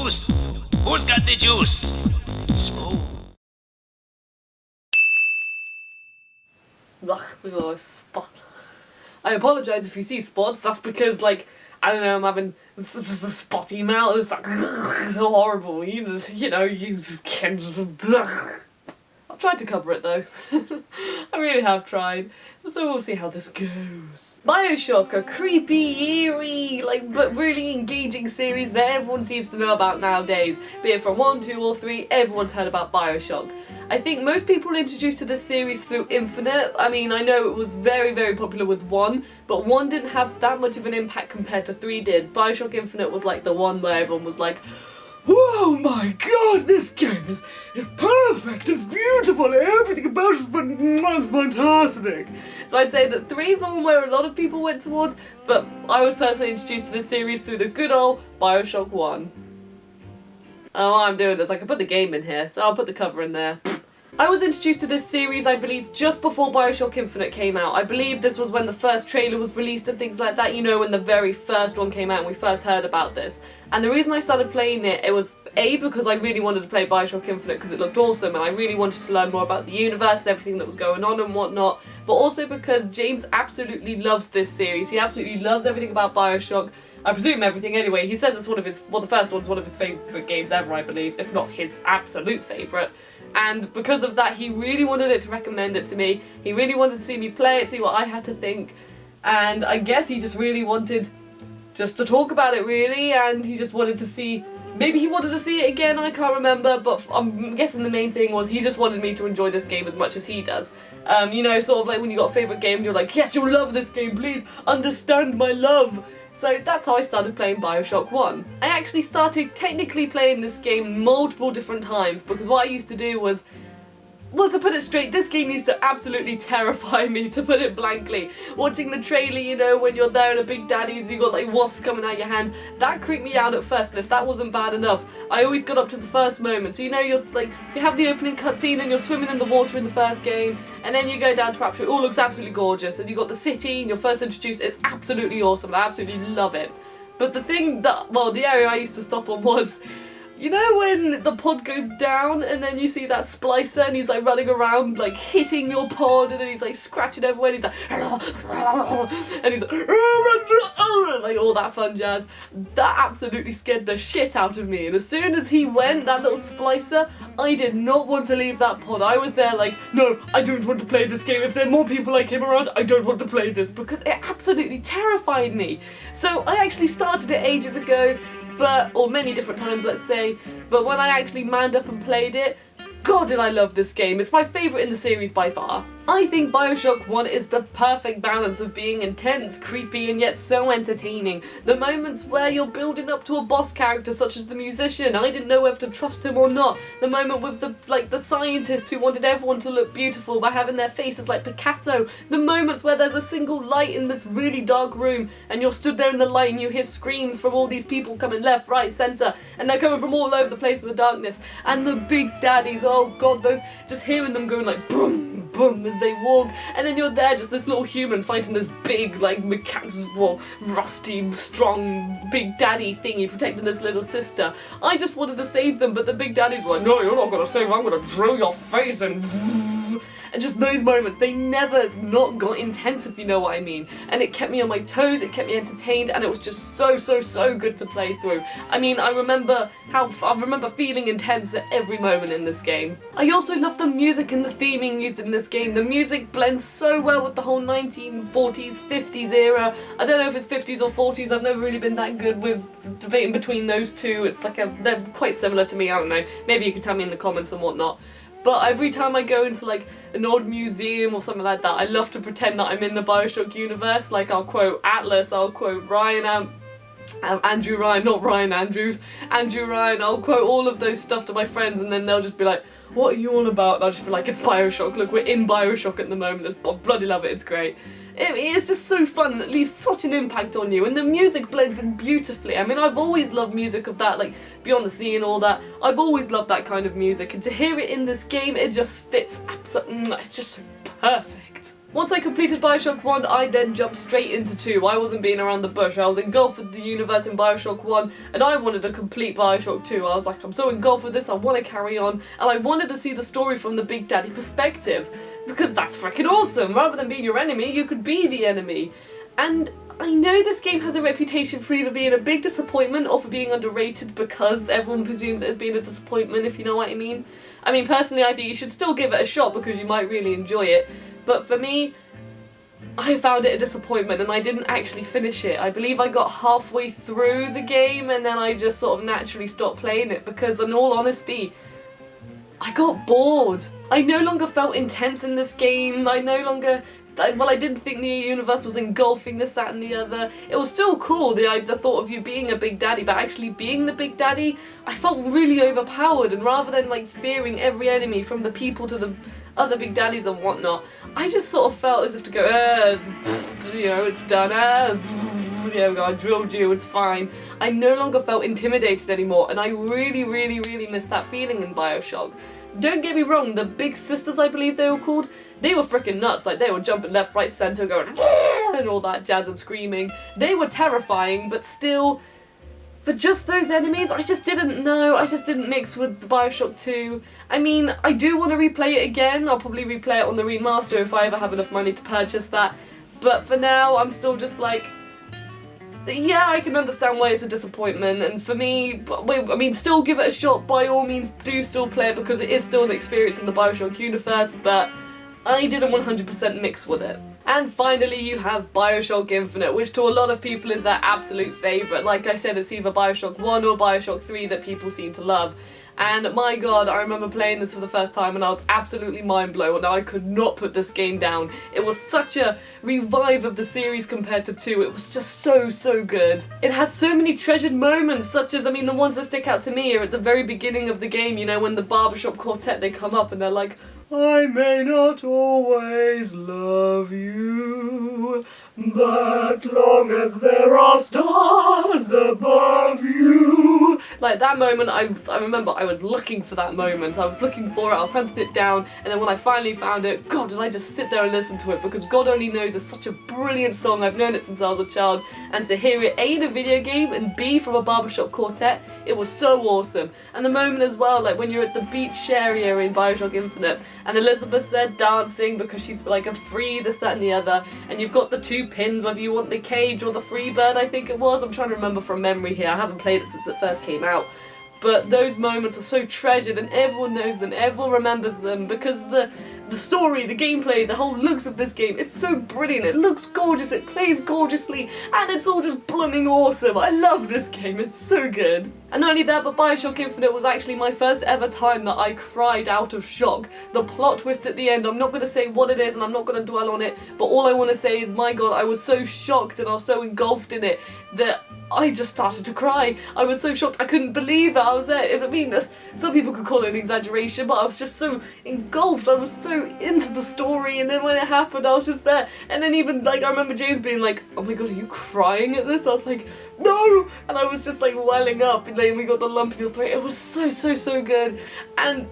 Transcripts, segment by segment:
juice? Who's got the juice? Smooth. Ugh, we got a spot. I apologise if you see spots, that's because, like, I don't know, I'm having such a spotty mouth, it's like, it's so horrible, you can just, I've tried to cover it though. I really have tried. So we'll see how this goes. Bioshock, a creepy, eerie, but really engaging series that everyone seems to know about nowadays. Be it from 1, 2 or 3, everyone's heard about Bioshock. I think most people introduced to this series through Infinite. I mean, I know it was very, very popular with 1, but 1 didn't have that much of an impact compared to 3 did. Bioshock Infinite was like the one where everyone was like, oh my god, this game is perfect, it's beautiful, everything about it is fantastic. So I'd say that 3 is the one where a lot of people went towards, but I was personally introduced to this series through the good old Bioshock 1. Oh, I'm doing this, I can put the game in here, so I'll put the cover in there. I was introduced to this series, I believe, just before Bioshock Infinite came out. I believe this was when the first trailer was released and things like that, you know, when the very first one came out and we first heard about this. And the reason I started playing it was A, because I really wanted to play Bioshock Infinite because it looked awesome and I really wanted to learn more about the universe and everything that was going on and whatnot, but also because James absolutely loves this series. He absolutely loves everything about Bioshock. I presume everything anyway. He says it's one of his, well, the first one's one of his favourite games ever, I believe, if not his absolute favourite. And because of that, he really wanted it to recommend it to me. He really wanted to see me play it, see what I had to think. And I guess he just really wanted just to talk about it, really, and he just wanted to see, maybe he wanted to see it again, I can't remember, but I'm guessing the main thing was he just wanted me to enjoy this game as much as he does. You know, sort of like when you got a favourite game and you're like, yes, you'll love this game, please understand my love. So that's how I started playing Bioshock 1. I actually started technically playing this game multiple different times because what I used to do was, well, to put it straight, this game used to absolutely terrify me, to put it blankly. Watching the trailer, you know, when you're there in a Big Daddy's, you got like wasps coming out your hand, that creeped me out at first, but if that wasn't bad enough, I always got up to the first moment. So you know, you're like, you have the opening cutscene and you're swimming in the water in the first game, and then you go down to Rapture, it all looks absolutely gorgeous, and you got the city and you're first introduced, it's absolutely awesome, I absolutely love it. But the thing that, well, the area I used to stop on was, you know when the pod goes down and then you see that splicer and he's like running around like hitting your pod and then he's like scratching everywhere and he's like and he's like all that fun jazz. That absolutely scared the shit out of me, and as soon as he went, that little splicer, I did not want to leave that pod. I was there like, no, I don't want to play this game. If there are more people like him around, I don't want to play this, because it absolutely terrified me. So I actually started it ages ago, or many different times, let's say, but when I actually manned up and played it, God did I love this game. It's my favourite in the series by far. I think Bioshock 1 is the perfect balance of being intense, creepy, and yet so entertaining. The moments where you're building up to a boss character such as the musician, I didn't know whether to trust him or not. The moment with the scientist who wanted everyone to look beautiful by having their faces like Picasso. The moments where there's a single light in this really dark room and you're stood there in the light and you hear screams from all these people coming left, right, centre, and they're coming from all over the place in the darkness. And the big daddies, oh God, those, just hearing them going like boom, boom as they walk, and then you're there just this little human fighting this big like mechanical, rusty, strong big daddy thingy protecting this little sister. I just wanted to save them, but the big daddies were like, no, you're not gonna save her, I'm gonna drill your face and and just those moments, they never not got intense, if you know what I mean. And it kept me on my toes, it kept me entertained, and it was just so good to play through. I mean, I remember feeling intense at every moment in this game. I also love the music and the theming used in this game. The music blends so well with the whole 1940s, 50s era. I don't know if it's 50s or 40s, I've never really been that good with debating between those two. It's like they're quite similar to me, I don't know. Maybe you can tell me in the comments and whatnot. But every time I go into like an old museum or something like that, I love to pretend that I'm in the Bioshock universe. Like I'll quote Atlas, I'll quote Andrew Ryan, not Ryan Andrews, Andrew Ryan, I'll quote all of those stuff to my friends, and then they'll just be like, what are you on about? And I'll just be like, it's Bioshock, look, we're in Bioshock at the moment, I bloody love it, it's great. It's just so fun and it leaves such an impact on you, and the music blends in beautifully. I mean, I've always loved music of that, like Beyond the Sea and all that. I've always loved that kind of music, and to hear it in this game, it just fits absolutely, it's just so perfect. Once I completed Bioshock 1, I then jumped straight into 2. I wasn't being around the bush. I was engulfed with the universe in Bioshock 1, and I wanted to complete Bioshock 2. I was like, I'm so engulfed with this, I want to carry on, and I wanted to see the story from the Big Daddy perspective, because that's freaking awesome. Rather than being your enemy, you could be the enemy. And I know this game has a reputation for either being a big disappointment or for being underrated because everyone presumes it as being a disappointment, if you know what I mean. I mean, personally, I think you should still give it a shot because you might really enjoy it. But for me, I found it a disappointment and I didn't actually finish it. I believe I got halfway through the game and then I just sort of naturally stopped playing it because, in all honesty, I got bored. I no longer felt intense in this game. I didn't think the universe was engulfing this, that and the other. It was still cool, the thought of you being a big daddy, but actually being the big daddy, I felt really overpowered, and rather than like fearing every enemy from the people to the other big daddies and whatnot, I just sort of felt as if to go, you know, it's done, I drilled you, it's fine. I no longer felt intimidated anymore, and I really, really, really missed that feeling in Bioshock. Don't get me wrong, the big sisters, I believe they were called, they were freaking nuts. Like, they were jumping left, right, centre, going and all that jazz and screaming. They were terrifying, but still, for just those enemies, I just didn't know. I just didn't mix with Bioshock 2. I mean, I do want to replay it again. I'll probably replay it on the remaster if I ever have enough money to purchase that. But for now, I'm still just like, yeah, I can understand why it's a disappointment, and for me, I mean, still give it a shot, by all means do still play it because it is still an experience in the Bioshock universe, but I didn't 100% mix with it. And finally you have Bioshock Infinite, which to a lot of people is their absolute favourite. Like I said, it's either Bioshock 1 or Bioshock 3 that people seem to love. And my god, I remember playing this for the first time and I was absolutely mind blown. I could not put this game down. It was such a revive of the series compared to 2. It was just so good. It has so many treasured moments, such as, I mean, the ones that stick out to me are at the very beginning of the game, you know, when the barbershop quartet, they come up and they're like, I may not always love you, but long as there are stars above you. Like, that moment, I remember I was looking for that moment. I was looking for it, I was hunting it down, and then when I finally found it, God, did I just sit there and listen to it, because God Only Knows is such a brilliant song. I've known it since I was a child, and to hear it A, in a video game, and B, from a barbershop quartet, it was so awesome. And the moment as well, like when you're at the beach area in Bioshock Infinite, and Elizabeth's there dancing because she's like a free this, that and the other, and you've got the two pins, whether you want the cage or the free bird, I think it was. I'm trying to remember from memory here, I haven't played it since it first came out. But those moments are so treasured and everyone knows them, everyone remembers them, because the story, the gameplay, the whole looks of this game, it's so brilliant, it looks gorgeous, it plays gorgeously, and it's all just blooming awesome. I love this game, it's so good. And not only that, but Bioshock Infinite was actually my first ever time that I cried out of shock. The plot twist at the end, I'm not going to say what it is and I'm not going to dwell on it, but all I want to say is, my god, I was so shocked and I was so engulfed in it that I just started to cry. I was so shocked, I couldn't believe it, I was there. I mean, some people could call it an exaggeration, but I was just so engulfed, I was so into the story, and then when it happened, I was just there. And then even, like, I remember James being like, oh my god, are you crying at this? I was like, no! And I was just like welling up, and then we got the lump in your throat. It was so good. And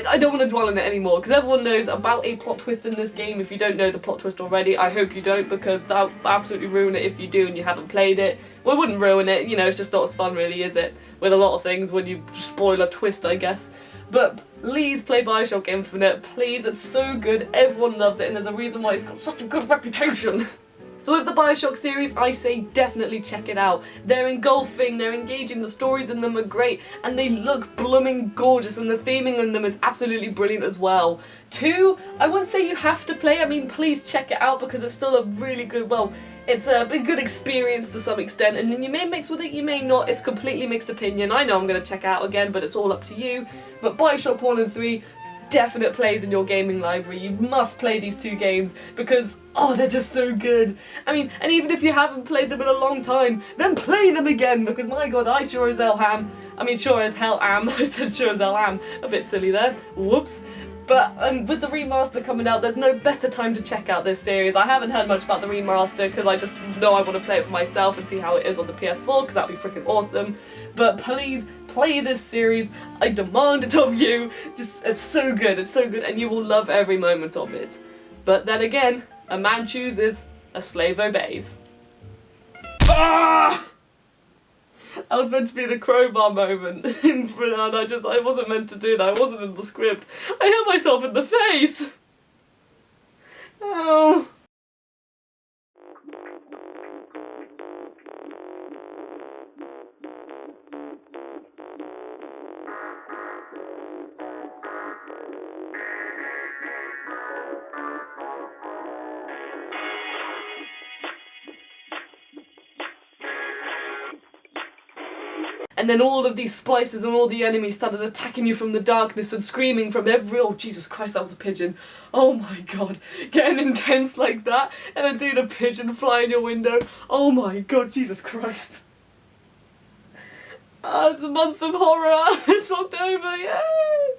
I don't want to dwell on it anymore, because everyone knows about a plot twist in this game. If you don't know the plot twist already, I hope you don't, because that'll absolutely ruin it if you do and you haven't played it. Well, it wouldn't ruin it, you know, it's just not as fun really, is it? With a lot of things when you spoil a twist, I guess. But please play Bioshock Infinite, please, it's so good, everyone loves it, and there's a reason why it's got such a good reputation. So with the Bioshock series, I say definitely check it out. They're engulfing, they're engaging, the stories in them are great, and they look blooming gorgeous, and the theming in them is absolutely brilliant as well. 2, I wouldn't say you have to play, I mean, please check it out because it's still a really good, well, it's a good experience to some extent, and then you may mix with it, you may not, it's completely mixed opinion. I know I'm going to check it out again, but it's all up to you. But Bioshock 1 and 3, definite plays in your gaming library. You must play these 2 games because, oh, they're just so good. I mean, and even if you haven't played them in a long time, then play them again, because my god, I sure as hell am. I said sure as hell am. A bit silly there. Whoops. But with the remaster coming out, there's no better time to check out this series. I haven't heard much about the remaster because I just know I want to play it for myself and see how it is on the PS4, because that'd be freaking awesome. But please, play this series. I demand it of you. Just, it's so good, and you will love every moment of it. But then again, A man chooses, a slave obeys. Ah! That was meant to be the crowbar moment and I wasn't meant to do that. I wasn't in the script. I hit myself in the face! Oh. And then all of these splices and all the enemies started attacking you from the darkness and screaming from every— oh Jesus Christ, that was a pigeon. Oh my god, getting intense like that and then seeing a pigeon fly in your window. Oh my god, Jesus Christ. It's a month of horror. It's October, yay!